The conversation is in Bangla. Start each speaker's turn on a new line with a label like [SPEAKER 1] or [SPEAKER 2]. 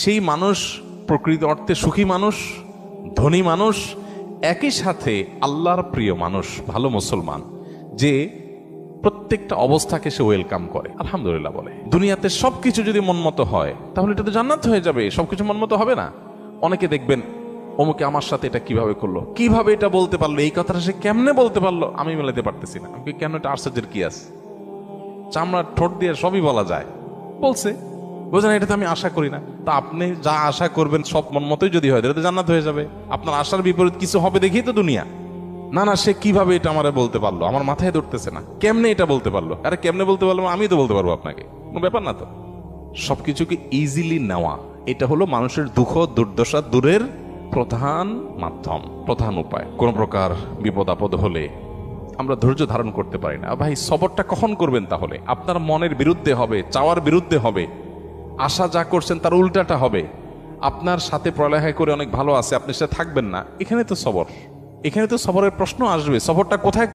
[SPEAKER 1] সেই মানুষ প্রকৃত অর্থে সুখী মানুষ, ধনী মানুষ, একই সাথে আল্লাহর প্রিয় মানুষ, ভালো মুসলমান, যে প্রত্যেকটা অবস্থাকে সে ওয়েলকাম করে, আলহামদুলিল্লাহ বলে। দুনিয়াতে সবকিছু যদি মনমতো হয় তাহলে এটা তো জান্নাত হয়ে যাবে। সবকিছু মনমতো হবে না। অনেকে দেখবেন অমুকে আমার সাথে এটা কিভাবে করলো, কিভাবে এটা বলতে পারলো, এই কথাটা সে কেমনে বলতে পারলো, আমি মেলাতে পারতেছি না। আমি কেন, এটা আশ্চর্যের কি আছে? চামড়ার ঠোঁট দিয়ে সবই বলা যায়, বলছে, বোঝেন, এটা তো আমি আশা করি না। তা আপনি যা আশা করবেন সব মন মতোই যদি হয় তাহলে তো জান্নাত হয়ে যাবে। আপনার আশার বিপরীত কিছু হবে দেখেই তো দুনিয়া। না না, সে কিভাবে এটা আমারে বলতে পারলো, আমার মাথায় ধরতেছে না, কেমনে এটা বলতে পারলো। আরে কেমনে বলতে পারলো, আমি তো বলতে পারবো আপনাকে, কোনো ব্যাপার না তো। সবকিছুকে ইজিলি নেওয়া, এটা হলো মানুষের দুঃখ দুর্দশা দূরের প্রধান মাধ্যম, প্রধান উপায়। কোন প্রকার বিপদ আপদ হলে আমরা ধৈর্য ধারণ করতে পারি না। ভাই, সবরটা কখন করবেন? তাহলে আপনার মনের বিরুদ্ধে হবে, চাওয়ার বিরুদ্ধে হবে, আশা যা করছেন তার উল্টাটা হবে। আপনার সাথে পড়ালেখা করে অনেক ভালো আছে, আপনি সাথে থাকবেন না, এখানে তো সবর, এখানে তো সবরের প্রশ্ন আসবে। সবরটা কোথায়